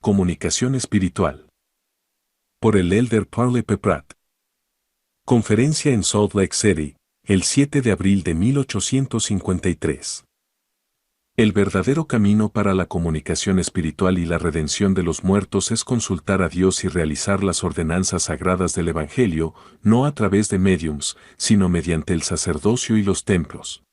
Comunicación espiritual. Por el Elder Parley P. Pratt. Conferencia en Salt Lake City, el 7 de abril de 1853. El verdadero camino para la comunicación espiritual y la redención de los muertos es consultar a Dios y realizar las ordenanzas sagradas del Evangelio, no a través de médiums, sino mediante el sacerdocio y los templos.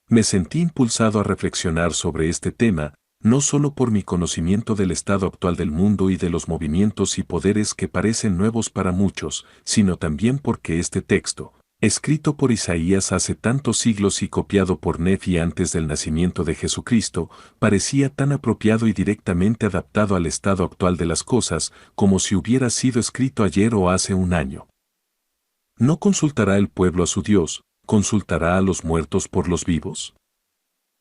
Me sentí impulsado a reflexionar sobre este tema, no solo por mi conocimiento del estado actual del mundo y de los movimientos y poderes que parecen nuevos para muchos, sino también porque este texto, escrito por Isaías hace tantos siglos y copiado por Nefi antes del nacimiento de Jesucristo, parecía tan apropiado y directamente adaptado al estado actual de las cosas, como si hubiera sido escrito ayer o hace un año. ¿No consultará el pueblo a su Dios, consultará a los muertos por los vivos?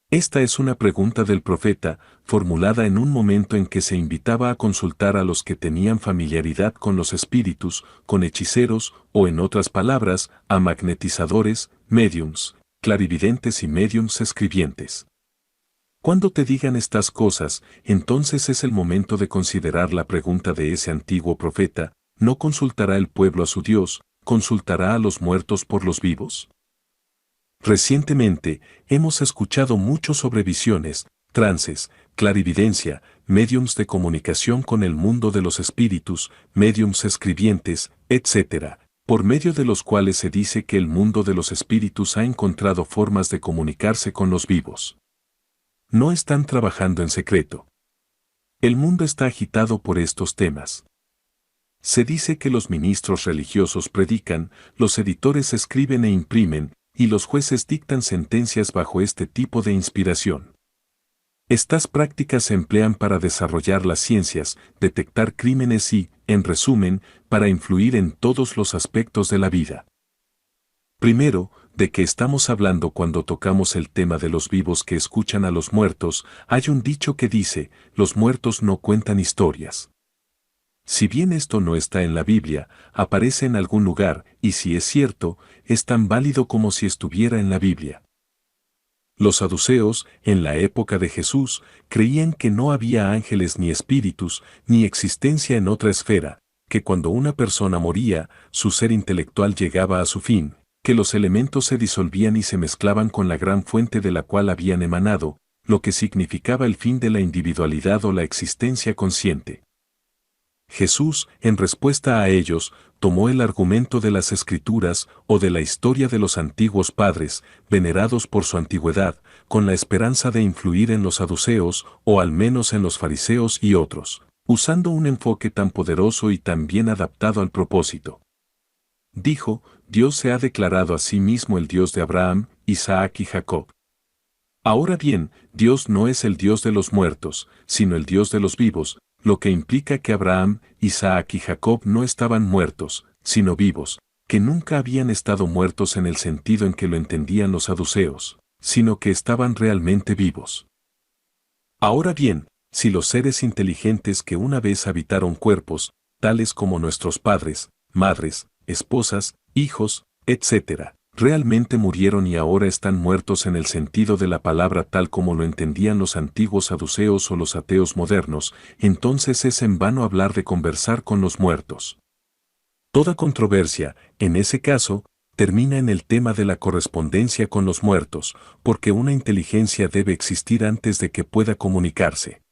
Esta es una pregunta del profeta, formulada en un momento en que se invitaba a consultar a los que tenían familiaridad con los espíritus, con hechiceros, o en otras palabras, a magnetizadores, médiums, clarividentes y médiums escribientes. Cuando te digan estas cosas, entonces es el momento de considerar la pregunta de ese antiguo profeta: ¿no consultará el pueblo a su Dios, consultará a los muertos por los vivos? Recientemente, hemos escuchado mucho sobre visiones, trances, clarividencia, médiums de comunicación con el mundo de los espíritus, médiums escribientes, etc., por medio de los cuales se dice que el mundo de los espíritus ha encontrado formas de comunicarse con los vivos. No están trabajando en secreto. El mundo está agitado por estos temas. Se dice que los ministros religiosos predican, los editores escriben e imprimen, y los jueces dictan sentencias bajo este tipo de inspiración. Estas prácticas se emplean para desarrollar las ciencias, detectar crímenes y, en resumen, para influir en todos los aspectos de la vida. Primero, ¿de qué estamos hablando cuando tocamos el tema de los vivos que escuchan a los muertos? Hay un dicho que dice: los muertos no cuentan historias. Si bien esto no está en la Biblia, aparece en algún lugar, y si es cierto, es tan válido como si estuviera en la Biblia. Los saduceos, en la época de Jesús, creían que no había ángeles ni espíritus, ni existencia en otra esfera, que cuando una persona moría, su ser intelectual llegaba a su fin, que los elementos se disolvían y se mezclaban con la gran fuente de la cual habían emanado, lo que significaba el fin de la individualidad o la existencia consciente. Jesús, en respuesta a ellos, tomó el argumento de las Escrituras o de la historia de los antiguos padres, venerados por su antigüedad, con la esperanza de influir en los saduceos, o al menos en los fariseos y otros, usando un enfoque tan poderoso y tan bien adaptado al propósito. Dijo: Dios se ha declarado a sí mismo el Dios de Abraham, Isaac y Jacob. Ahora bien, Dios no es el Dios de los muertos, sino el Dios de los vivos, lo que implica que Abraham, Isaac y Jacob no estaban muertos, sino vivos, que nunca habían estado muertos en el sentido en que lo entendían los saduceos, sino que estaban realmente vivos. Ahora bien, si los seres inteligentes que una vez habitaron cuerpos, tales como nuestros padres, madres, esposas, hijos, etc., realmente murieron y ahora están muertos en el sentido de la palabra tal como lo entendían los antiguos saduceos o los ateos modernos, entonces es en vano hablar de conversar con los muertos. Toda controversia, en ese caso, termina en el tema de la correspondencia con los muertos, porque una inteligencia debe existir antes de que pueda comunicarse.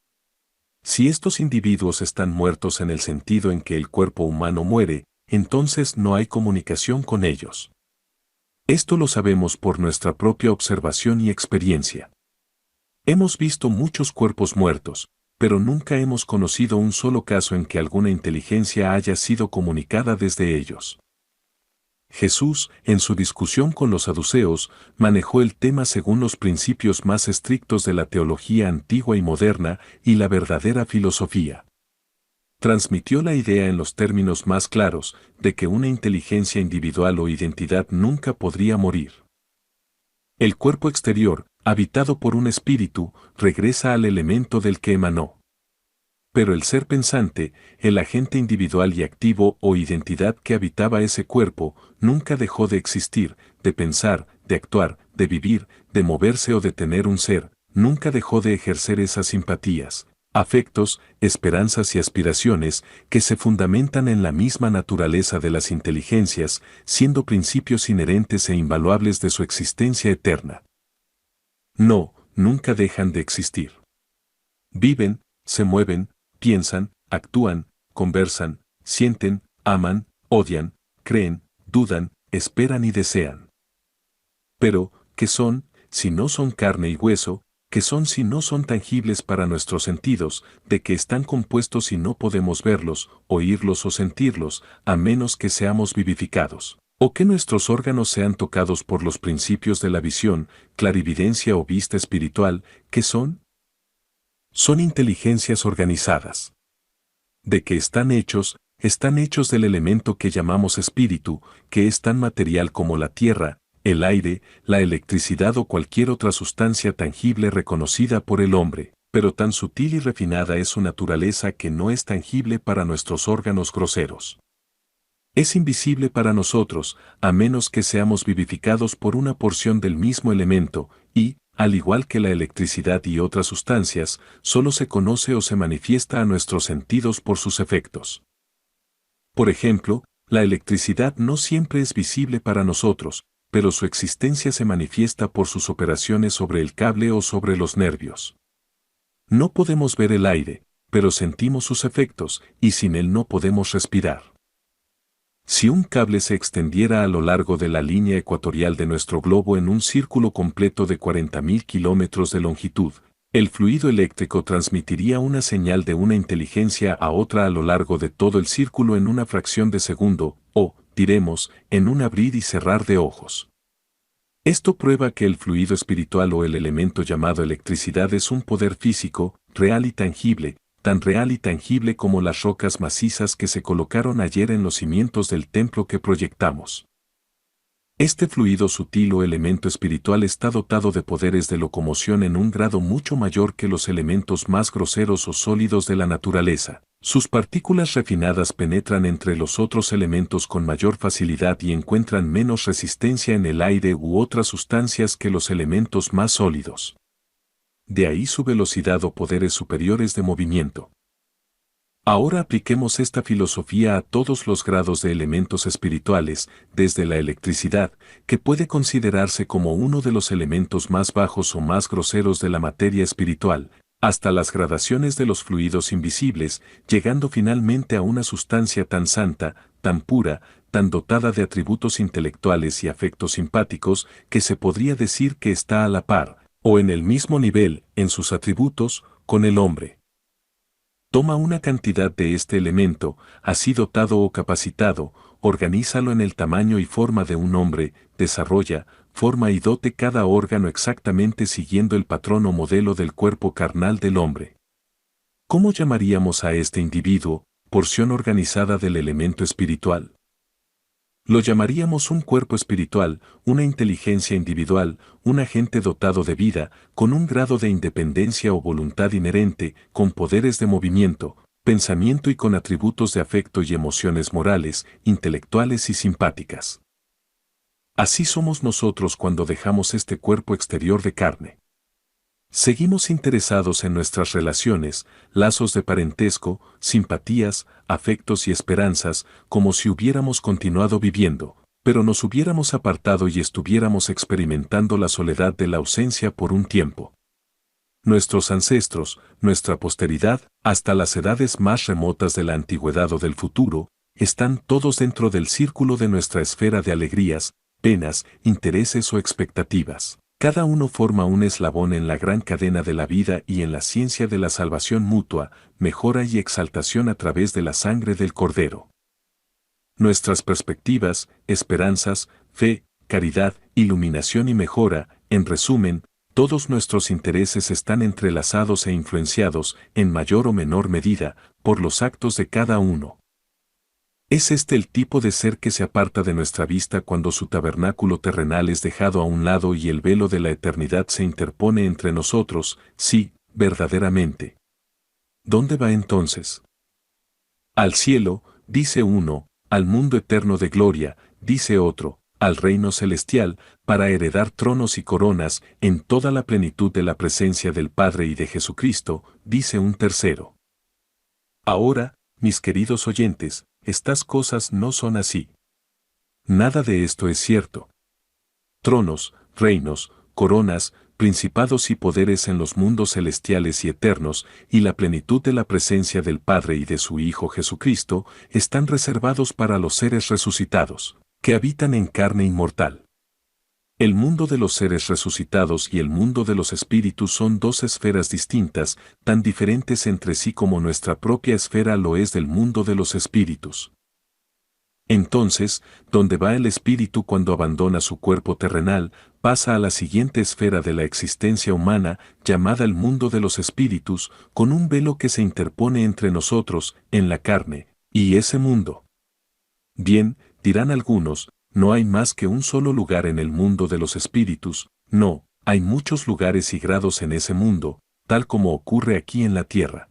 Si estos individuos están muertos en el sentido en que el cuerpo humano muere, entonces no hay comunicación con ellos. Esto lo sabemos por nuestra propia observación y experiencia. Hemos visto muchos cuerpos muertos, pero nunca hemos conocido un solo caso en que alguna inteligencia haya sido comunicada desde ellos. Jesús, en su discusión con los saduceos, manejó el tema según los principios más estrictos de la teología antigua y moderna y la verdadera filosofía. Transmitió la idea en los términos más claros de que una inteligencia individual o identidad nunca podría morir. El cuerpo exterior, habitado por un espíritu, regresa al elemento del que emanó. Pero el ser pensante, el agente individual y activo o identidad que habitaba ese cuerpo, nunca dejó de existir, de pensar, de actuar, de vivir, de moverse o de tener un ser, nunca dejó de ejercer esas simpatías, afectos, esperanzas y aspiraciones que se fundamentan en la misma naturaleza de las inteligencias, siendo principios inherentes e invaluables de su existencia eterna. No, nunca dejan de existir. Viven, se mueven, piensan, actúan, conversan, sienten, aman, odian, creen, dudan, esperan y desean. Pero, ¿qué son, si no son carne y hueso? ¿Qué son si no son tangibles para nuestros sentidos? ¿De qué están compuestos si no podemos verlos, oírlos o sentirlos, a menos que seamos vivificados? ¿O que nuestros órganos sean tocados por los principios de la visión, clarividencia o vista espiritual? ¿Qué son? Son inteligencias organizadas. ¿De qué están hechos? Están hechos del elemento que llamamos espíritu, que es tan material como la tierra, el aire, la electricidad o cualquier otra sustancia tangible reconocida por el hombre, pero tan sutil y refinada es su naturaleza que no es tangible para nuestros órganos groseros. Es invisible para nosotros, a menos que seamos vivificados por una porción del mismo elemento, y, al igual que la electricidad y otras sustancias, solo se conoce o se manifiesta a nuestros sentidos por sus efectos. Por ejemplo, la electricidad no siempre es visible para nosotros, pero su existencia se manifiesta por sus operaciones sobre el cable o sobre los nervios. No podemos ver el aire, pero sentimos sus efectos, y sin él no podemos respirar. Si un cable se extendiera a lo largo de la línea ecuatorial de nuestro globo en un círculo completo de 40.000 kilómetros de longitud, el fluido eléctrico transmitiría una señal de una inteligencia a otra a lo largo de todo el círculo en una fracción de segundo, o, diremos, en un abrir y cerrar de ojos. Esto prueba que el fluido espiritual o el elemento llamado electricidad es un poder físico, real y tangible, tan real y tangible como las rocas macizas que se colocaron ayer en los cimientos del templo que proyectamos. Este fluido sutil o elemento espiritual está dotado de poderes de locomoción en un grado mucho mayor que los elementos más groseros o sólidos de la naturaleza. Sus partículas refinadas penetran entre los otros elementos con mayor facilidad y encuentran menos resistencia en el aire u otras sustancias que los elementos más sólidos. De ahí su velocidad o poderes superiores de movimiento. Ahora apliquemos esta filosofía a todos los grados de elementos espirituales, desde la electricidad, que puede considerarse como uno de los elementos más bajos o más groseros de la materia espiritual, hasta las gradaciones de los fluidos invisibles, llegando finalmente a una sustancia tan santa, tan pura, tan dotada de atributos intelectuales y afectos simpáticos, que se podría decir que está a la par, o en el mismo nivel, en sus atributos, con el hombre. Toma una cantidad de este elemento, así dotado o capacitado, organízalo en el tamaño y forma de un hombre, desarrolla, forma y dote cada órgano exactamente siguiendo el patrón o modelo del cuerpo carnal del hombre. ¿Cómo llamaríamos a este individuo, porción organizada del elemento espiritual? Lo llamaríamos un cuerpo espiritual, una inteligencia individual, un agente dotado de vida, con un grado de independencia o voluntad inherente, con poderes de movimiento, pensamiento y con atributos de afecto y emociones morales, intelectuales y simpáticas. Así somos nosotros cuando dejamos este cuerpo exterior de carne. Seguimos interesados en nuestras relaciones, lazos de parentesco, simpatías, afectos y esperanzas, como si hubiéramos continuado viviendo, pero nos hubiéramos apartado y estuviéramos experimentando la soledad de la ausencia por un tiempo. Nuestros ancestros, nuestra posteridad, hasta las edades más remotas de la antigüedad o del futuro, están todos dentro del círculo de nuestra esfera de alegrías, penas, intereses o expectativas. Cada uno forma un eslabón en la gran cadena de la vida y en la ciencia de la salvación mutua, mejora y exaltación a través de la sangre del Cordero. Nuestras perspectivas, esperanzas, fe, caridad, iluminación y mejora, en resumen, todos nuestros intereses están entrelazados e influenciados, en mayor o menor medida, por los actos de cada uno. ¿Es este el tipo de ser que se aparta de nuestra vista cuando su tabernáculo terrenal es dejado a un lado y el velo de la eternidad se interpone entre nosotros? Sí, verdaderamente. ¿Dónde va entonces? Al cielo, dice uno, al mundo eterno de gloria, dice otro, al reino celestial, para heredar tronos y coronas en toda la plenitud de la presencia del Padre y de Jesucristo, dice un tercero. Ahora, mis queridos oyentes, estas cosas no son así. Nada de esto es cierto. Tronos, reinos, coronas, principados y poderes en los mundos celestiales y eternos, y la plenitud de la presencia del Padre y de su Hijo Jesucristo, están reservados para los seres resucitados, que habitan en carne inmortal. El mundo de los seres resucitados y el mundo de los espíritus son dos esferas distintas, tan diferentes entre sí como nuestra propia esfera lo es del mundo de los espíritus. Entonces, ¿dónde va el espíritu cuando abandona su cuerpo terrenal? Pasa a la siguiente esfera de la existencia humana, llamada el mundo de los espíritus, con un velo que se interpone entre nosotros, en la carne, y ese mundo. Bien, dirán algunos, no hay más que un solo lugar en el mundo de los espíritus. No, hay muchos lugares y grados en ese mundo, tal como ocurre aquí en la tierra.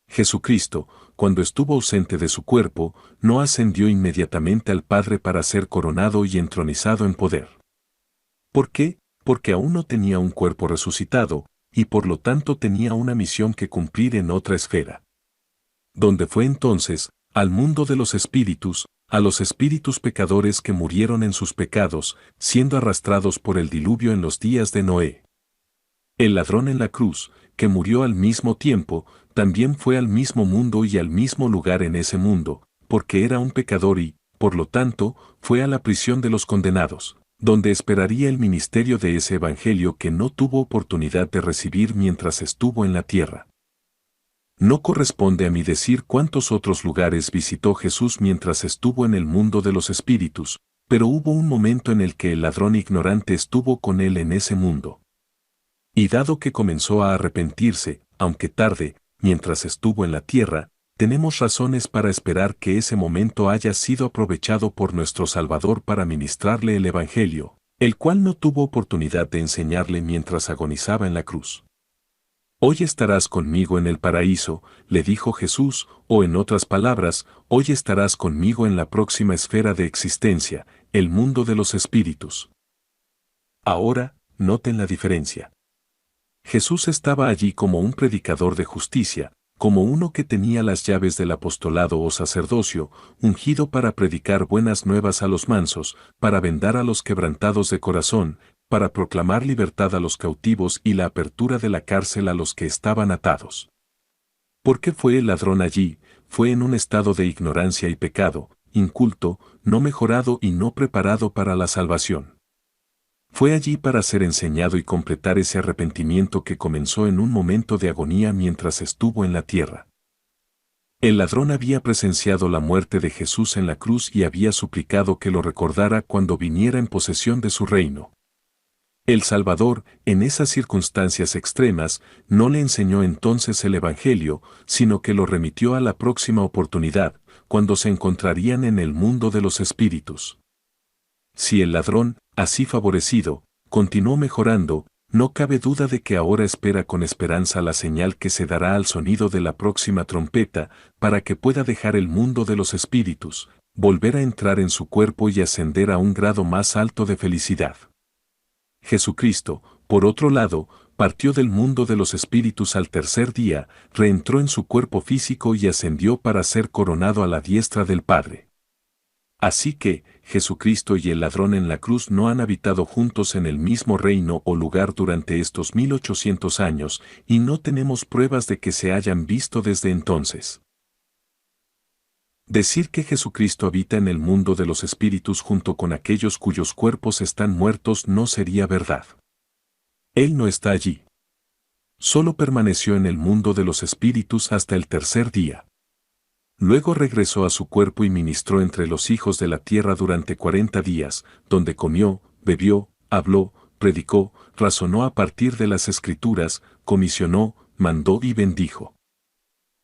Jesucristo, cuando estuvo ausente de su cuerpo, no ascendió inmediatamente al Padre para ser coronado y entronizado en poder. ¿Por qué? Porque aún no tenía un cuerpo resucitado, y por lo tanto tenía una misión que cumplir en otra esfera. ¿Dónde fue entonces? Al mundo de los espíritus, a los espíritus pecadores que murieron en sus pecados, siendo arrastrados por el diluvio en los días de Noé. El ladrón en la cruz, que murió al mismo tiempo, también fue al mismo mundo y al mismo lugar en ese mundo, porque era un pecador y, por lo tanto, fue a la prisión de los condenados, donde esperaría el ministerio de ese evangelio que no tuvo oportunidad de recibir mientras estuvo en la tierra. No corresponde a mí decir cuántos otros lugares visitó Jesús mientras estuvo en el mundo de los espíritus, pero hubo un momento en el que el ladrón ignorante estuvo con él en ese mundo. Y dado que comenzó a arrepentirse, aunque tarde, mientras estuvo en la tierra, tenemos razones para esperar que ese momento haya sido aprovechado por nuestro Salvador para ministrarle el Evangelio, el cual no tuvo oportunidad de enseñarle mientras agonizaba en la cruz. Hoy estarás conmigo en el paraíso, le dijo Jesús, o en otras palabras, hoy estarás conmigo en la próxima esfera de existencia, el mundo de los espíritus. Ahora, noten la diferencia. Jesús estaba allí como un predicador de justicia, como uno que tenía las llaves del apostolado o sacerdocio, ungido para predicar buenas nuevas a los mansos, para vendar a los quebrantados de corazón, para proclamar libertad a los cautivos y la apertura de la cárcel a los que estaban atados. ¿Por qué fue el ladrón allí? Fue en un estado de ignorancia y pecado, inculto, no mejorado y no preparado para la salvación. Fue allí para ser enseñado y completar ese arrepentimiento que comenzó en un momento de agonía mientras estuvo en la tierra. El ladrón había presenciado la muerte de Jesús en la cruz y había suplicado que lo recordara cuando viniera en posesión de su reino. El Salvador, en esas circunstancias extremas, no le enseñó entonces el Evangelio, sino que lo remitió a la próxima oportunidad, cuando se encontrarían en el mundo de los espíritus. Si el ladrón, así favorecido, continuó mejorando, no cabe duda de que ahora espera con esperanza la señal que se dará al sonido de la próxima trompeta, para que pueda dejar el mundo de los espíritus, volver a entrar en su cuerpo y ascender a un grado más alto de felicidad. Jesucristo, por otro lado, partió del mundo de los espíritus al tercer día, reentró en su cuerpo físico y ascendió para ser coronado a la diestra del Padre. Así que, Jesucristo y el ladrón en la cruz no han habitado juntos en el mismo reino o lugar durante estos 1800 años, y no tenemos pruebas de que se hayan visto desde entonces. Decir que Jesucristo habita en el mundo de los espíritus junto con aquellos cuyos cuerpos están muertos no sería verdad. Él no está allí. Solo permaneció en el mundo de los espíritus hasta el tercer día. Luego regresó a su cuerpo y ministró entre los hijos de la tierra durante 40 días, donde comió, bebió, habló, predicó, razonó a partir de las Escrituras, comisionó, mandó y bendijo.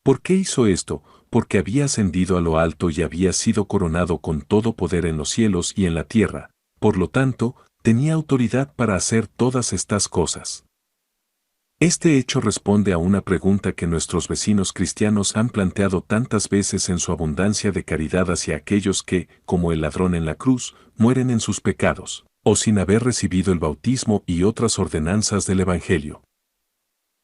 ¿Por qué hizo esto? Porque había ascendido a lo alto y había sido coronado con todo poder en los cielos y en la tierra, por lo tanto, tenía autoridad para hacer todas estas cosas. Este hecho responde a una pregunta que nuestros vecinos cristianos han planteado tantas veces en su abundancia de caridad hacia aquellos que, como el ladrón en la cruz, mueren en sus pecados, o sin haber recibido el bautismo y otras ordenanzas del Evangelio.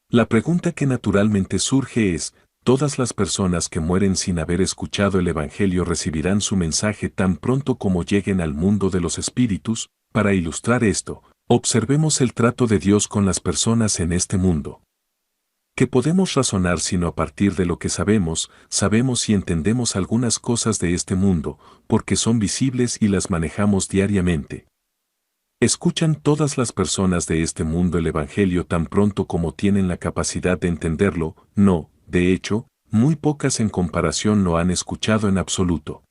La pregunta que naturalmente surge es, ¿todas las personas que mueren sin haber escuchado el Evangelio recibirán su mensaje tan pronto como lleguen al mundo de los espíritus? Para ilustrar esto, observemos el trato de Dios con las personas en este mundo. ¿Qué podemos razonar sino a partir de lo que sabemos y entendemos algunas cosas de este mundo, porque son visibles y las manejamos diariamente? ¿Escuchan todas las personas de este mundo el Evangelio tan pronto como tienen la capacidad de entenderlo? No, de hecho, muy pocas en comparación lo han escuchado en absoluto.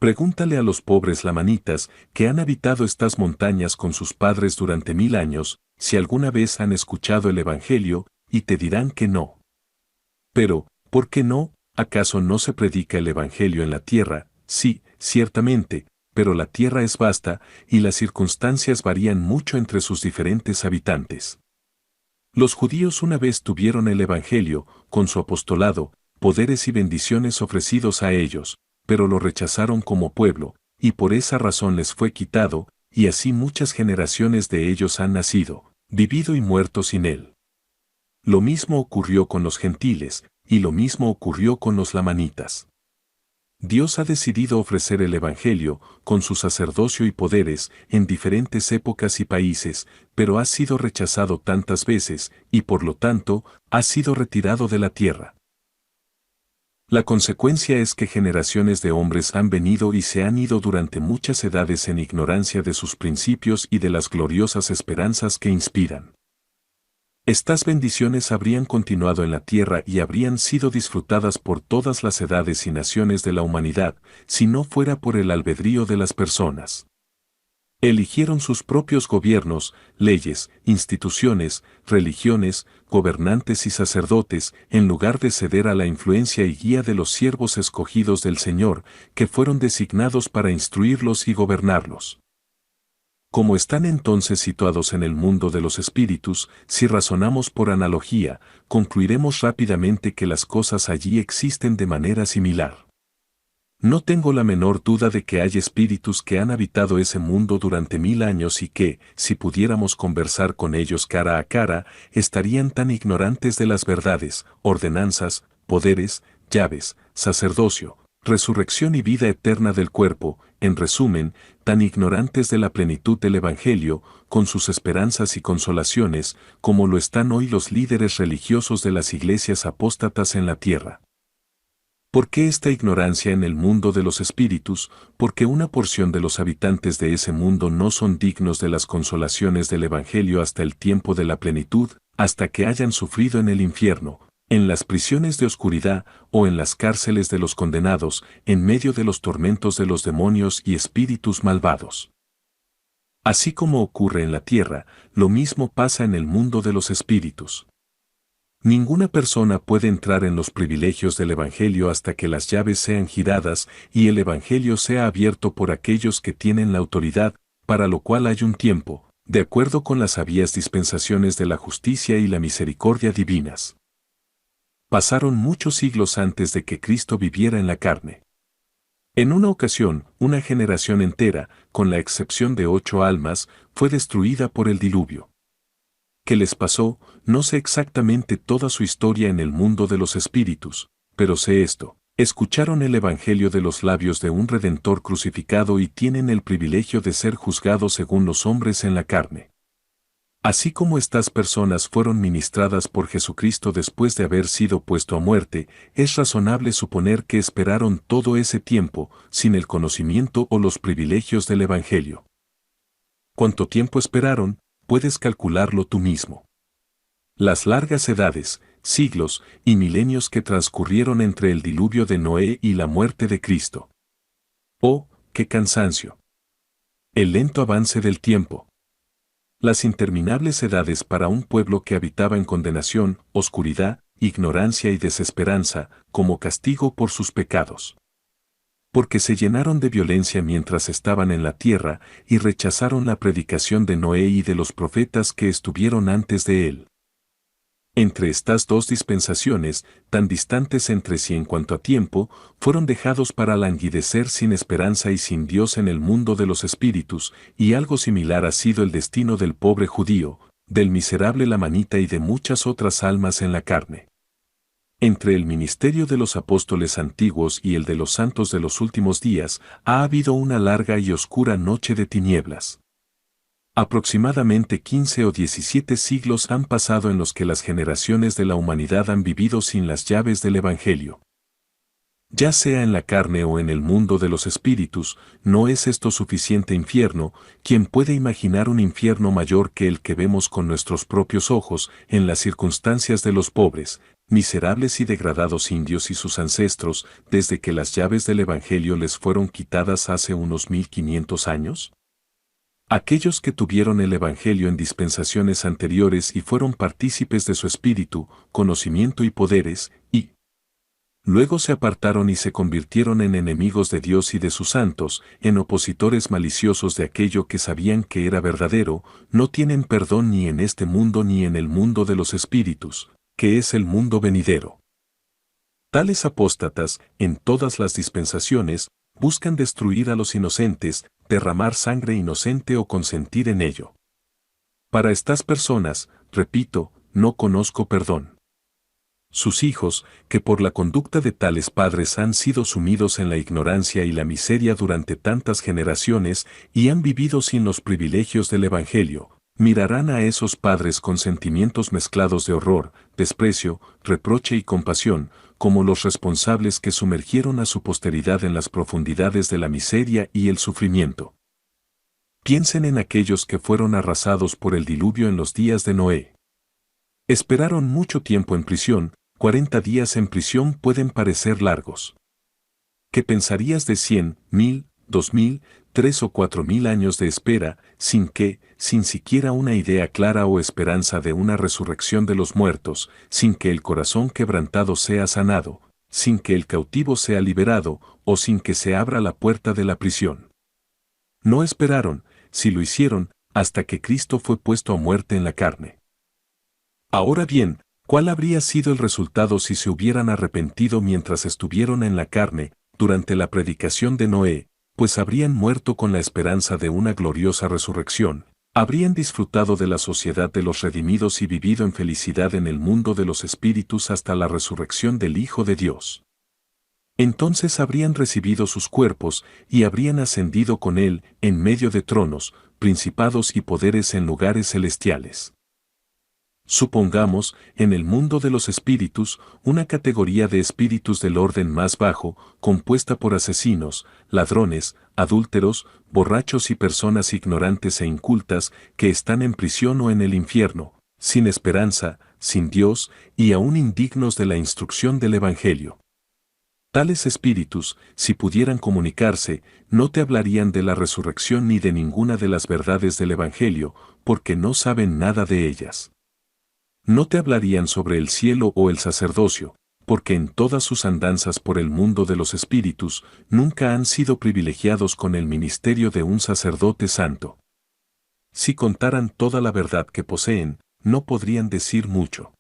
Pregúntale a los pobres lamanitas que han habitado estas montañas con sus padres durante 1000 años, si alguna vez han escuchado el Evangelio, y te dirán que no. Pero, ¿por qué no? ¿Acaso no se predica el Evangelio en la tierra? Sí, ciertamente, pero la tierra es vasta, y las circunstancias varían mucho entre sus diferentes habitantes. Los judíos una vez tuvieron el Evangelio, con su apostolado, poderes y bendiciones ofrecidos a ellos, pero lo rechazaron como pueblo, y por esa razón les fue quitado, y así muchas generaciones de ellos han nacido, vivido y muerto sin él. Lo mismo ocurrió con los gentiles, y lo mismo ocurrió con los lamanitas. Dios ha decidido ofrecer el Evangelio, con su sacerdocio y poderes, en diferentes épocas y países, pero ha sido rechazado tantas veces, y por lo tanto, ha sido retirado de la tierra. La consecuencia es que generaciones de hombres han venido y se han ido durante muchas edades en ignorancia de sus principios y de las gloriosas esperanzas que inspiran. Estas bendiciones habrían continuado en la tierra y habrían sido disfrutadas por todas las edades y naciones de la humanidad, si no fuera por el albedrío de las personas. Eligieron sus propios gobiernos, leyes, instituciones, religiones, gobernantes y sacerdotes, en lugar de ceder a la influencia y guía de los siervos escogidos del Señor, que fueron designados para instruirlos y gobernarlos. Como están entonces situados en el mundo de los espíritus, si razonamos por analogía, concluiremos rápidamente que las cosas allí existen de manera similar. No tengo la menor duda de que hay espíritus que han habitado ese mundo durante 1000 años y que, si pudiéramos conversar con ellos cara a cara, estarían tan ignorantes de las verdades, ordenanzas, poderes, llaves, sacerdocio, resurrección y vida eterna del cuerpo, en resumen, tan ignorantes de la plenitud del Evangelio, con sus esperanzas y consolaciones, como lo están hoy los líderes religiosos de las iglesias apóstatas en la tierra. ¿Por qué esta ignorancia en el mundo de los espíritus? Porque una porción de los habitantes de ese mundo no son dignos de las consolaciones del Evangelio hasta el tiempo de la plenitud, hasta que hayan sufrido en el infierno, en las prisiones de oscuridad o en las cárceles de los condenados, en medio de los tormentos de los demonios y espíritus malvados. Así como ocurre en la tierra, lo mismo pasa en el mundo de los espíritus. Ninguna persona puede entrar en los privilegios del Evangelio hasta que las llaves sean giradas y el Evangelio sea abierto por aquellos que tienen la autoridad, para lo cual hay un tiempo, de acuerdo con las sabias dispensaciones de la justicia y la misericordia divinas. Pasaron muchos siglos antes de que Cristo viviera en la carne. En una ocasión, una generación entera, con la excepción de 8 almas, fue destruida por el diluvio. ¿Qué les pasó? No sé exactamente toda su historia en el mundo de los espíritus, pero sé esto. Escucharon el Evangelio de los labios de un Redentor crucificado y tienen el privilegio de ser juzgados según los hombres en la carne. Así como estas personas fueron ministradas por Jesucristo después de haber sido puesto a muerte, es razonable suponer que esperaron todo ese tiempo, sin el conocimiento o los privilegios del Evangelio. ¿Cuánto tiempo esperaron? Puedes calcularlo tú mismo. Las largas edades, siglos y milenios que transcurrieron entre el diluvio de Noé y la muerte de Cristo. ¡Oh, qué cansancio! El lento avance del tiempo. Las interminables edades para un pueblo que habitaba en condenación, oscuridad, ignorancia y desesperanza, como castigo por sus pecados. Porque se llenaron de violencia mientras estaban en la tierra y rechazaron la predicación de Noé y de los profetas que estuvieron antes de él. Entre estas dos dispensaciones, tan distantes entre sí en cuanto a tiempo, fueron dejados para languidecer sin esperanza y sin Dios en el mundo de los espíritus, y algo similar ha sido el destino del pobre judío, del miserable lamanita y de muchas otras almas en la carne. Entre el ministerio de los apóstoles antiguos y el de los santos de los últimos días, ha habido una larga y oscura noche de tinieblas. Aproximadamente 15 o 17 siglos han pasado en los que las generaciones de la humanidad han vivido sin las llaves del Evangelio. Ya sea en la carne o en el mundo de los espíritus, ¿no es esto suficiente infierno? ¿Quién puede imaginar un infierno mayor que el que vemos con nuestros propios ojos en las circunstancias de los pobres, miserables y degradados indios y sus ancestros, desde que las llaves del Evangelio les fueron quitadas hace unos 1500 años? Aquellos que tuvieron el Evangelio en dispensaciones anteriores y fueron partícipes de su espíritu, conocimiento y poderes, y luego se apartaron y se convirtieron en enemigos de Dios y de sus santos, en opositores maliciosos de aquello que sabían que era verdadero, no tienen perdón ni en este mundo ni en el mundo de los espíritus, que es el mundo venidero. Tales apóstatas, en todas las dispensaciones, buscan destruir a los inocentes, derramar sangre inocente o consentir en ello. Para estas personas, repito, no conozco perdón. Sus hijos, que por la conducta de tales padres han sido sumidos en la ignorancia y la miseria durante tantas generaciones y han vivido sin los privilegios del Evangelio, mirarán a esos padres con sentimientos mezclados de horror, desprecio, reproche y compasión, como los responsables que sumergieron a su posteridad en las profundidades de la miseria y el sufrimiento. Piensen en aquellos que fueron arrasados por el diluvio en los días de Noé. Esperaron mucho tiempo en prisión, 40 días en prisión pueden parecer largos. ¿Qué pensarías de 100, 1000, 2000, 3 o 4000 años de espera, sin siquiera una idea clara o esperanza de una resurrección de los muertos, sin que el corazón quebrantado sea sanado, sin que el cautivo sea liberado, o sin que se abra la puerta de la prisión? No esperaron, si lo hicieron, hasta que Cristo fue puesto a muerte en la carne. Ahora bien, ¿cuál habría sido el resultado si se hubieran arrepentido mientras estuvieron en la carne, durante la predicación de Noé? Pues habrían muerto con la esperanza de una gloriosa resurrección, habrían disfrutado de la sociedad de los redimidos y vivido en felicidad en el mundo de los espíritus hasta la resurrección del Hijo de Dios. Entonces habrían recibido sus cuerpos y habrían ascendido con Él en medio de tronos, principados y poderes en lugares celestiales. Supongamos, en el mundo de los espíritus, una categoría de espíritus del orden más bajo, compuesta por asesinos, ladrones, adúlteros, borrachos y personas ignorantes e incultas que están en prisión o en el infierno, sin esperanza, sin Dios y aún indignos de la instrucción del Evangelio. Tales espíritus, si pudieran comunicarse, no te hablarían de la resurrección ni de ninguna de las verdades del Evangelio, porque no saben nada de ellas. No te hablarían sobre el cielo o el sacerdocio, porque en todas sus andanzas por el mundo de los espíritus, nunca han sido privilegiados con el ministerio de un sacerdote santo. Si contaran toda la verdad que poseen, no podrían decir mucho.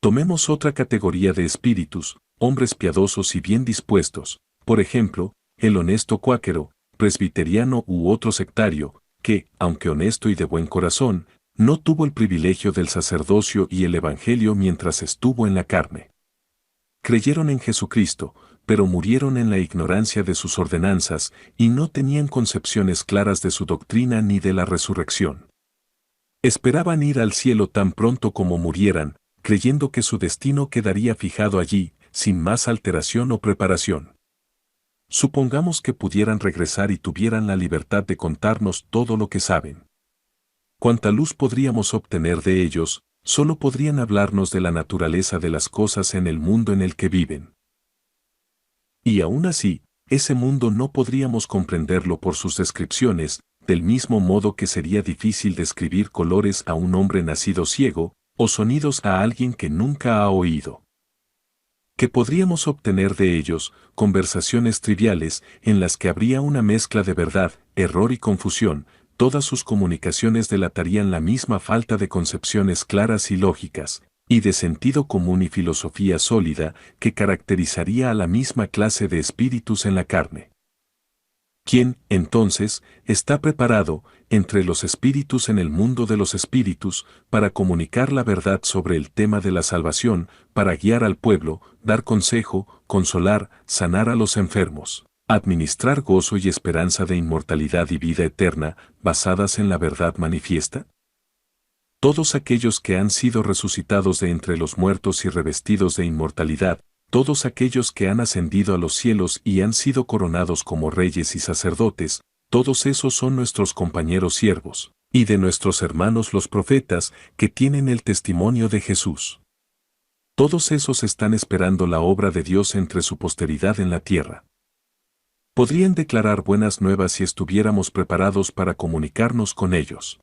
Tomemos otra categoría de espíritus, hombres piadosos y bien dispuestos, por ejemplo, el honesto cuáquero, presbiteriano u otro sectario, que, aunque honesto y de buen corazón, no tuvo el privilegio del sacerdocio y el Evangelio mientras estuvo en la carne. Creyeron en Jesucristo, pero murieron en la ignorancia de sus ordenanzas y no tenían concepciones claras de su doctrina ni de la resurrección. Esperaban ir al cielo tan pronto como murieran, creyendo que su destino quedaría fijado allí, sin más alteración o preparación. Supongamos que pudieran regresar y tuvieran la libertad de contarnos todo lo que saben. Cuánta luz podríamos obtener de ellos, solo podrían hablarnos de la naturaleza de las cosas en el mundo en el que viven. Y aún así, ese mundo no podríamos comprenderlo por sus descripciones, del mismo modo que sería difícil describir colores a un hombre nacido ciego, o sonidos a alguien que nunca ha oído. ¿Qué podríamos obtener de ellos? Conversaciones triviales, en las que habría una mezcla de verdad, error y confusión. Todas sus comunicaciones delatarían la misma falta de concepciones claras y lógicas, y de sentido común y filosofía sólida que caracterizaría a la misma clase de espíritus en la carne. ¿Quién, entonces, está preparado, entre los espíritus en el mundo de los espíritus, para comunicar la verdad sobre el tema de la salvación, para guiar al pueblo, dar consejo, consolar, sanar a los enfermos, administrar gozo y esperanza de inmortalidad y vida eterna, basadas en la verdad manifiesta? Todos aquellos que han sido resucitados de entre los muertos y revestidos de inmortalidad, todos aquellos que han ascendido a los cielos y han sido coronados como reyes y sacerdotes, todos esos son nuestros compañeros siervos, y de nuestros hermanos los profetas, que tienen el testimonio de Jesús. Todos esos están esperando la obra de Dios entre su posteridad en la tierra. Podrían declarar buenas nuevas si estuviéramos preparados para comunicarnos con ellos.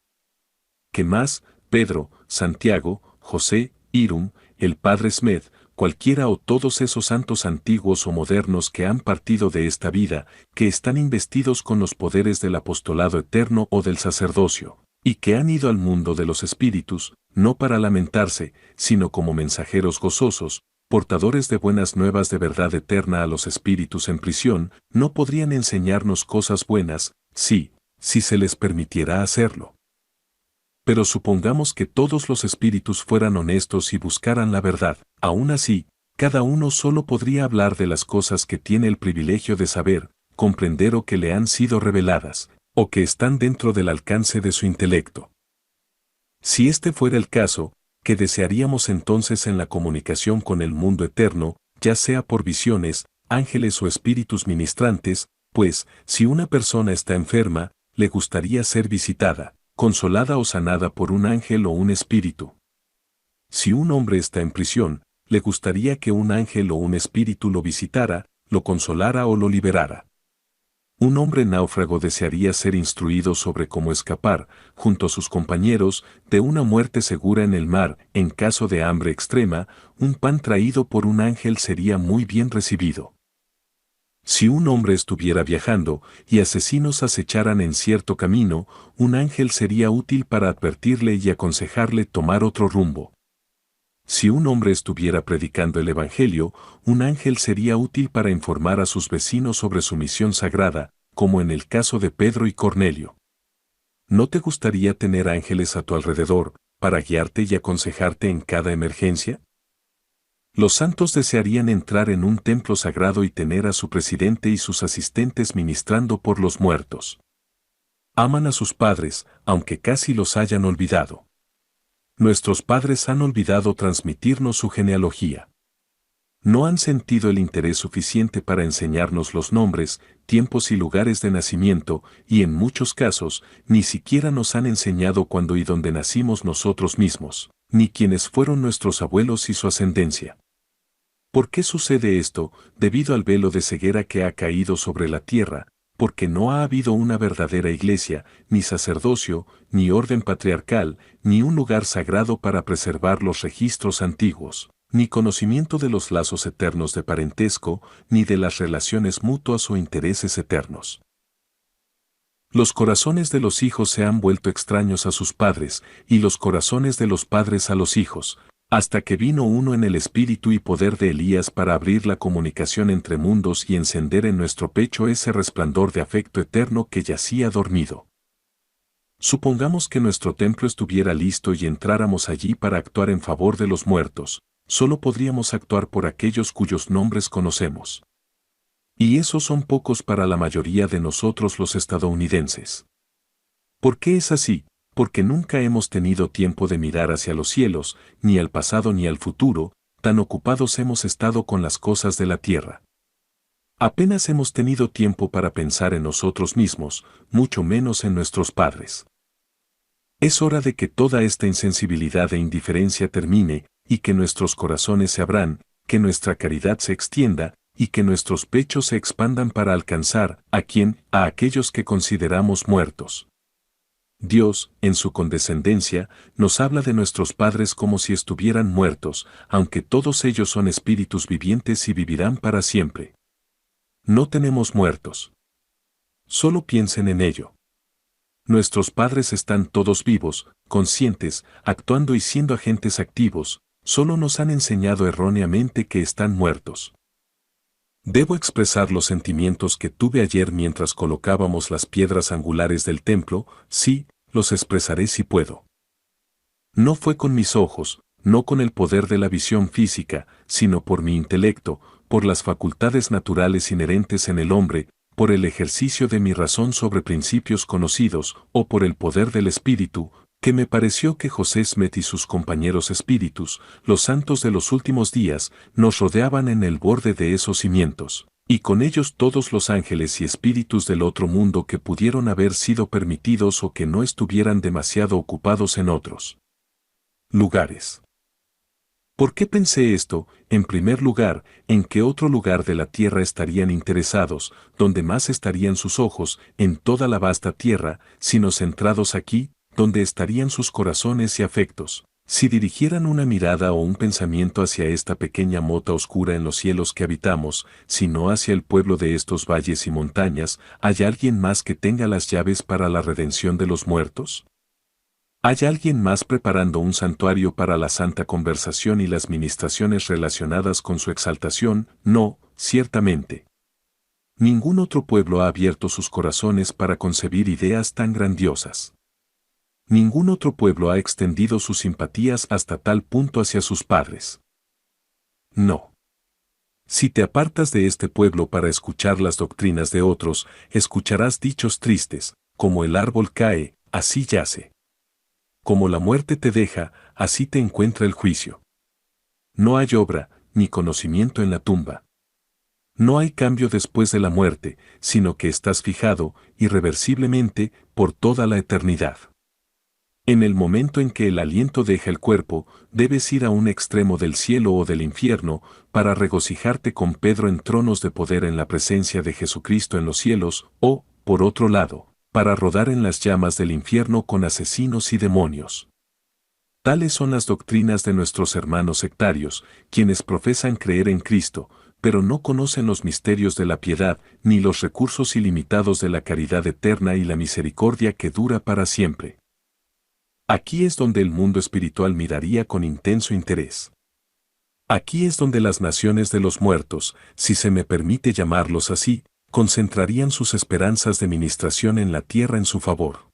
¿Qué más? Pedro, Santiago, José, Hiram, el padre Smith, cualquiera o todos esos santos antiguos o modernos que han partido de esta vida, que están investidos con los poderes del apostolado eterno o del sacerdocio, y que han ido al mundo de los espíritus, no para lamentarse, sino como mensajeros gozosos, portadores de buenas nuevas de verdad eterna a los espíritus en prisión, no podrían enseñarnos cosas buenas, si se les permitiera hacerlo. Pero supongamos que todos los espíritus fueran honestos y buscaran la verdad. Aún así, cada uno solo podría hablar de las cosas que tiene el privilegio de saber, comprender o que le han sido reveladas, o que están dentro del alcance de su intelecto. Si este fuera el caso, ¿qué desearíamos entonces en la comunicación con el mundo eterno, ya sea por visiones, ángeles o espíritus ministrantes? Pues, si una persona está enferma, le gustaría ser visitada, consolada o sanada por un ángel o un espíritu. Si un hombre está en prisión, le gustaría que un ángel o un espíritu lo visitara, lo consolara o lo liberara. Un hombre náufrago desearía ser instruido sobre cómo escapar, junto a sus compañeros, de una muerte segura en el mar. En caso de hambre extrema, un pan traído por un ángel sería muy bien recibido. Si un hombre estuviera viajando y asesinos acecharan en cierto camino, un ángel sería útil para advertirle y aconsejarle tomar otro rumbo. Si un hombre estuviera predicando el Evangelio, un ángel sería útil para informar a sus vecinos sobre su misión sagrada, como en el caso de Pedro y Cornelio. ¿No te gustaría tener ángeles a tu alrededor, para guiarte y aconsejarte en cada emergencia? Los santos desearían entrar en un templo sagrado y tener a su presidente y sus asistentes ministrando por los muertos. Aman a sus padres, aunque casi los hayan olvidado. Nuestros padres han olvidado transmitirnos su genealogía. No han sentido el interés suficiente para enseñarnos los nombres, tiempos y lugares de nacimiento, y en muchos casos, ni siquiera nos han enseñado cuándo y dónde nacimos nosotros mismos, ni quiénes fueron nuestros abuelos y su ascendencia. ¿Por qué sucede esto? Debido al velo de ceguera que ha caído sobre la tierra, porque no ha habido una verdadera iglesia, ni sacerdocio, ni orden patriarcal, ni un lugar sagrado para preservar los registros antiguos, ni conocimiento de los lazos eternos de parentesco, ni de las relaciones mutuas o intereses eternos. Los corazones de los hijos se han vuelto extraños a sus padres, y los corazones de los padres a los hijos, hasta que vino uno en el espíritu y poder de Elías para abrir la comunicación entre mundos y encender en nuestro pecho ese resplandor de afecto eterno que yacía dormido. Supongamos que nuestro templo estuviera listo y entráramos allí para actuar en favor de los muertos, solo podríamos actuar por aquellos cuyos nombres conocemos. Y esos son pocos para la mayoría de nosotros los estadounidenses. ¿Por qué es así? Porque nunca hemos tenido tiempo de mirar hacia los cielos, ni al pasado ni al futuro, tan ocupados hemos estado con las cosas de la tierra. Apenas hemos tenido tiempo para pensar en nosotros mismos, mucho menos en nuestros padres. Es hora de que toda esta insensibilidad e indiferencia termine, y que nuestros corazones se abran, que nuestra caridad se extienda, y que nuestros pechos se expandan para alcanzar, ¿a quién? A aquellos que consideramos muertos. Dios, en su condescendencia, nos habla de nuestros padres como si estuvieran muertos, aunque todos ellos son espíritus vivientes y vivirán para siempre. No tenemos muertos. Solo piensen en ello. Nuestros padres están todos vivos, conscientes, actuando y siendo agentes activos, solo nos han enseñado erróneamente que están muertos. Debo expresar los sentimientos que tuve ayer mientras colocábamos las piedras angulares del templo, sí, los expresaré si puedo. No fue con mis ojos, no con el poder de la visión física, sino por mi intelecto, por las facultades naturales inherentes en el hombre, por el ejercicio de mi razón sobre principios conocidos, o por el poder del Espíritu, que me pareció que José Smith y sus compañeros espíritus, los santos de los últimos días, nos rodeaban en el borde de esos cimientos, y con ellos todos los ángeles y espíritus del otro mundo que pudieron haber sido permitidos o que no estuvieran demasiado ocupados en otros lugares. ¿Por qué pensé esto? En primer lugar, en qué otro lugar de la tierra estarían interesados, donde más estarían sus ojos, en toda la vasta tierra, sino centrados aquí, donde estarían sus corazones y afectos. Si dirigieran una mirada o un pensamiento hacia esta pequeña mota oscura en los cielos que habitamos, sino hacia el pueblo de estos valles y montañas, ¿hay alguien más que tenga las llaves para la redención de los muertos? ¿Hay alguien más preparando un santuario para la santa conversación y las ministraciones relacionadas con su exaltación? No, ciertamente. Ningún otro pueblo ha abierto sus corazones para concebir ideas tan grandiosas. Ningún otro pueblo ha extendido sus simpatías hasta tal punto hacia sus padres. No. Si te apartas de este pueblo para escuchar las doctrinas de otros, escucharás dichos tristes, como el árbol cae, así yace. Como la muerte te deja, así te encuentra el juicio. No hay obra, ni conocimiento en la tumba. No hay cambio después de la muerte, sino que estás fijado, irreversiblemente, por toda la eternidad. En el momento en que el aliento deja el cuerpo, debes ir a un extremo del cielo o del infierno, para regocijarte con Pedro en tronos de poder en la presencia de Jesucristo en los cielos, o, por otro lado, para rodar en las llamas del infierno con asesinos y demonios. Tales son las doctrinas de nuestros hermanos sectarios, quienes profesan creer en Cristo, pero no conocen los misterios de la piedad, ni los recursos ilimitados de la caridad eterna y la misericordia que dura para siempre. Aquí es donde el mundo espiritual miraría con intenso interés. Aquí es donde las naciones de los muertos, si se me permite llamarlos así, concentrarían sus esperanzas de ministración en la tierra en su favor.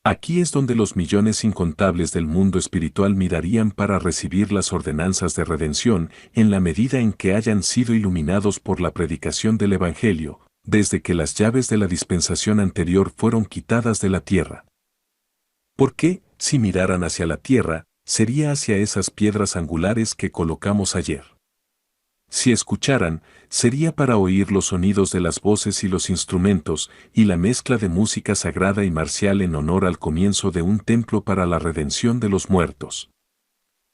Aquí es donde los millones incontables del mundo espiritual mirarían para recibir las ordenanzas de redención en la medida en que hayan sido iluminados por la predicación del Evangelio, desde que las llaves de la dispensación anterior fueron quitadas de la tierra. ¿Por qué, si miraran hacia la tierra, sería hacia esas piedras angulares que colocamos ayer? Si escucharan, sería para oír los sonidos de las voces y los instrumentos, y la mezcla de música sagrada y marcial en honor al comienzo de un templo para la redención de los muertos.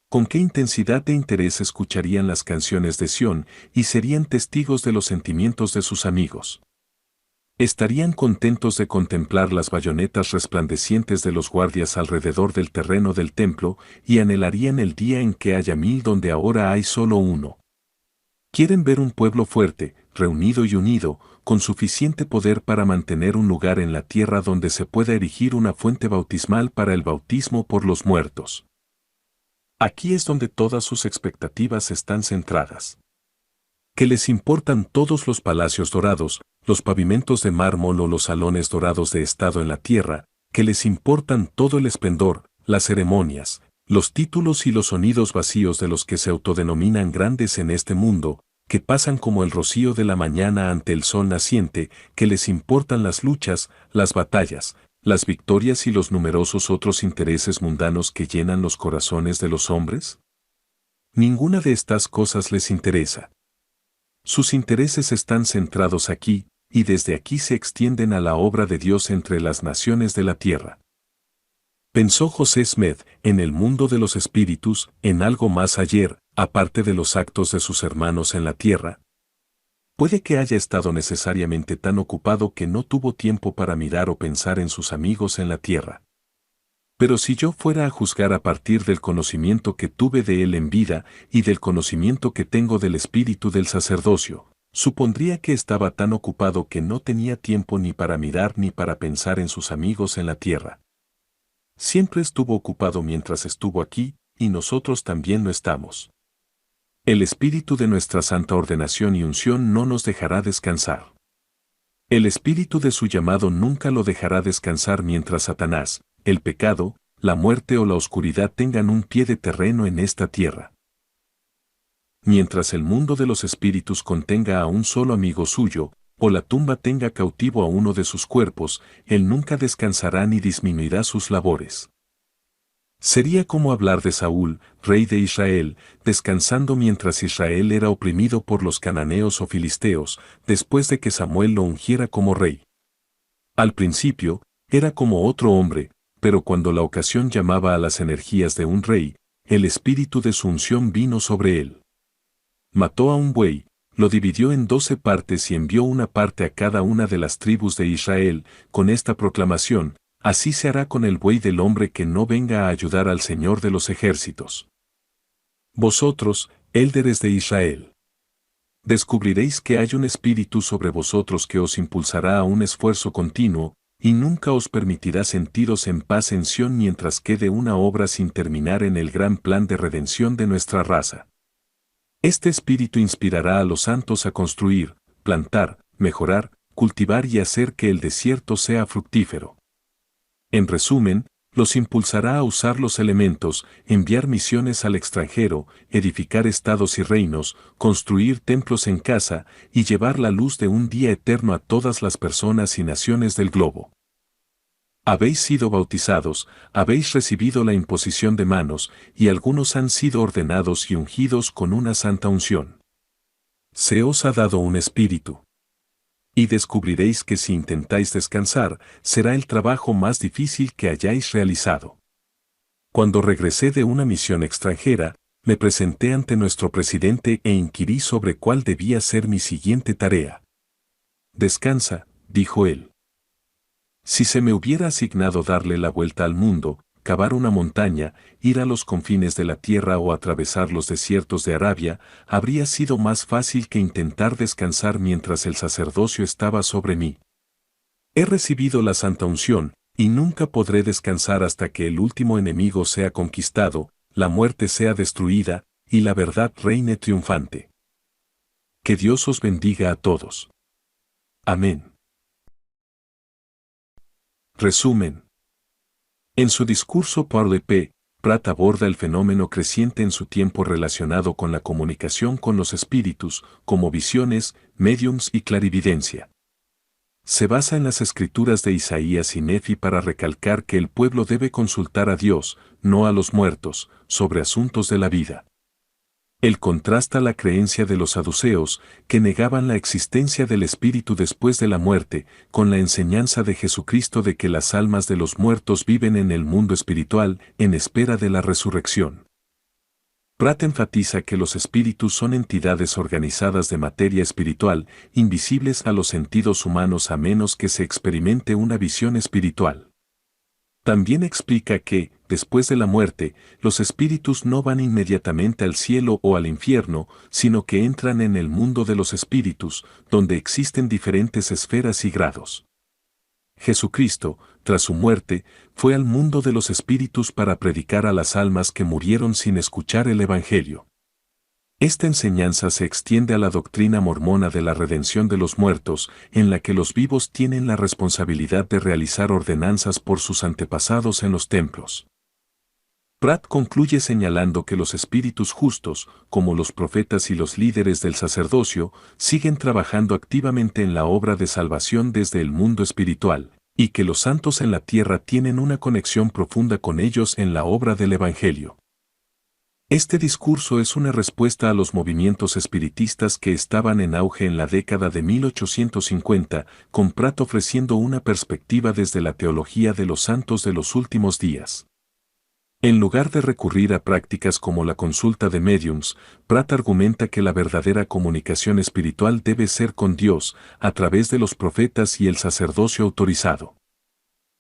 Con qué intensidad de interés escucharían las canciones de Sión, y serían testigos de los sentimientos de sus amigos. Estarían contentos de contemplar las bayonetas resplandecientes de los guardias alrededor del terreno del templo, y anhelarían el día en que haya 1000 donde ahora hay solo uno. Quieren ver un pueblo fuerte, reunido y unido, con suficiente poder para mantener un lugar en la tierra donde se pueda erigir una fuente bautismal para el bautismo por los muertos. Aquí es donde todas sus expectativas están centradas. Que les importan todos los palacios dorados, los pavimentos de mármol o los salones dorados de estado en la tierra, que les importan todo el esplendor, las ceremonias, los títulos y los sonidos vacíos de los que se autodenominan grandes en este mundo, que pasan como el rocío de la mañana ante el sol naciente, que les importan las luchas, las batallas, las victorias y los numerosos otros intereses mundanos que llenan los corazones de los hombres? Ninguna de estas cosas les interesa. Sus intereses están centrados aquí, y desde aquí se extienden a la obra de Dios entre las naciones de la tierra. Pensó José Smith en el mundo de los espíritus, en algo más ayer, aparte de los actos de sus hermanos en la tierra. Puede que haya estado necesariamente tan ocupado que no tuvo tiempo para mirar o pensar en sus amigos en la tierra. Pero si yo fuera a juzgar a partir del conocimiento que tuve de él en vida y del conocimiento que tengo del espíritu del sacerdocio, supondría que estaba tan ocupado que no tenía tiempo ni para mirar ni para pensar en sus amigos en la tierra. Siempre estuvo ocupado mientras estuvo aquí, y nosotros también lo estamos. El espíritu de nuestra santa ordenación y unción no nos dejará descansar. El espíritu de su llamado nunca lo dejará descansar mientras Satanás, el pecado, la muerte o la oscuridad tengan un pie de terreno en esta tierra. Mientras el mundo de los espíritus contenga a un solo amigo suyo, o la tumba tenga cautivo a uno de sus cuerpos, él nunca descansará ni disminuirá sus labores. Sería como hablar de Saúl, rey de Israel, descansando mientras Israel era oprimido por los cananeos o filisteos, después de que Samuel lo ungiera como rey. Al principio, era como otro hombre, pero cuando la ocasión llamaba a las energías de un rey, el espíritu de su unción vino sobre él. Mató a un buey, lo dividió en 12 partes y envió una parte a cada una de las tribus de Israel, con esta proclamación: así se hará con el buey del hombre que no venga a ayudar al Señor de los ejércitos. Vosotros, élderes de Israel, descubriréis que hay un espíritu sobre vosotros que os impulsará a un esfuerzo continuo, y nunca os permitirá sentiros en paz en Sión mientras quede una obra sin terminar en el gran plan de redención de nuestra raza. Este espíritu inspirará a los santos a construir, plantar, mejorar, cultivar y hacer que el desierto sea fructífero. En resumen, los impulsará a usar los elementos, enviar misiones al extranjero, edificar estados y reinos, construir templos en casa y llevar la luz de un día eterno a todas las personas y naciones del globo. Habéis sido bautizados, habéis recibido la imposición de manos, y algunos han sido ordenados y ungidos con una santa unción. Se os ha dado un espíritu. Y descubriréis que si intentáis descansar, será el trabajo más difícil que hayáis realizado. Cuando regresé de una misión extranjera, me presenté ante nuestro presidente e inquirí sobre cuál debía ser mi siguiente tarea. Descansa, dijo él. Si se me hubiera asignado darle la vuelta al mundo, cavar una montaña, ir a los confines de la tierra o atravesar los desiertos de Arabia, habría sido más fácil que intentar descansar mientras el sacerdocio estaba sobre mí. He recibido la santa unción, y nunca podré descansar hasta que el último enemigo sea conquistado, la muerte sea destruida, y la verdad reine triunfante. Que Dios os bendiga a todos. Amén. Resumen. En su discurso Parle P. Pratt aborda el fenómeno creciente en su tiempo relacionado con la comunicación con los espíritus, como visiones, médiums y clarividencia. Se basa en las escrituras de Isaías y Nefi para recalcar que el pueblo debe consultar a Dios, no a los muertos, sobre asuntos de la vida. Él contrasta la creencia de los saduceos, que negaban la existencia del espíritu después de la muerte, con la enseñanza de Jesucristo de que las almas de los muertos viven en el mundo espiritual, en espera de la resurrección. Pratt enfatiza que los espíritus son entidades organizadas de materia espiritual, invisibles a los sentidos humanos a menos que se experimente una visión espiritual. También explica que, después de la muerte, los espíritus no van inmediatamente al cielo o al infierno, sino que entran en el mundo de los espíritus, donde existen diferentes esferas y grados. Jesucristo, tras su muerte, fue al mundo de los espíritus para predicar a las almas que murieron sin escuchar el Evangelio. Esta enseñanza se extiende a la doctrina mormona de la redención de los muertos, en la que los vivos tienen la responsabilidad de realizar ordenanzas por sus antepasados en los templos. Pratt concluye señalando que los espíritus justos, como los profetas y los líderes del sacerdocio, siguen trabajando activamente en la obra de salvación desde el mundo espiritual, y que los santos en la tierra tienen una conexión profunda con ellos en la obra del Evangelio. Este discurso es una respuesta a los movimientos espiritistas que estaban en auge en la década de 1850, con Pratt ofreciendo una perspectiva desde la teología de los santos de los últimos días. En lugar de recurrir a prácticas como la consulta de médiums, Pratt argumenta que la verdadera comunicación espiritual debe ser con Dios, a través de los profetas y el sacerdocio autorizado.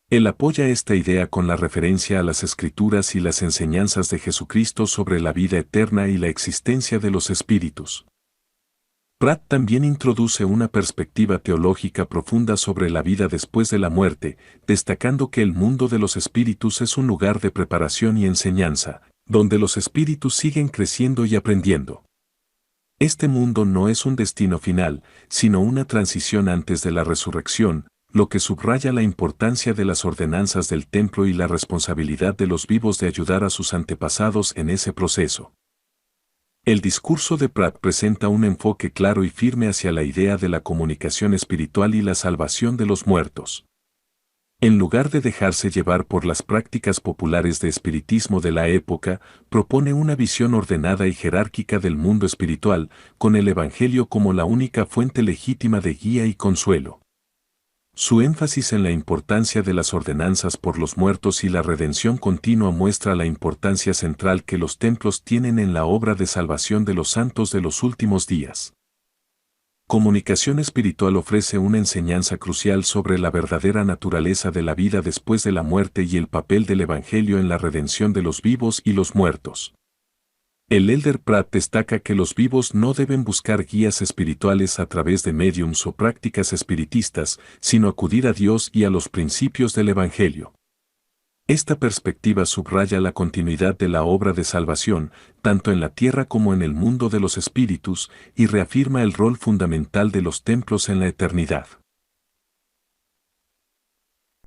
Él apoya esta idea con la referencia a las Escrituras y las enseñanzas de Jesucristo sobre la vida eterna y la existencia de los espíritus. Pratt también introduce una perspectiva teológica profunda sobre la vida después de la muerte, destacando que el mundo de los espíritus es un lugar de preparación y enseñanza, donde los espíritus siguen creciendo y aprendiendo. Este mundo no es un destino final, sino una transición antes de la resurrección, lo que subraya la importancia de las ordenanzas del templo y la responsabilidad de los vivos de ayudar a sus antepasados en ese proceso. El discurso de Pratt presenta un enfoque claro y firme hacia la idea de la comunicación espiritual y la salvación de los muertos. En lugar de dejarse llevar por las prácticas populares de espiritismo de la época, propone una visión ordenada y jerárquica del mundo espiritual, con el Evangelio como la única fuente legítima de guía y consuelo. Su énfasis en la importancia de las ordenanzas por los muertos y la redención continua muestra la importancia central que los templos tienen en la obra de salvación de los santos de los últimos días. Comunicación espiritual ofrece una enseñanza crucial sobre la verdadera naturaleza de la vida después de la muerte y el papel del Evangelio en la redención de los vivos y los muertos. El Elder Pratt destaca que los vivos no deben buscar guías espirituales a través de médiums o prácticas espiritistas, sino acudir a Dios y a los principios del Evangelio. Esta perspectiva subraya la continuidad de la obra de salvación, tanto en la tierra como en el mundo de los espíritus, y reafirma el rol fundamental de los templos en la eternidad.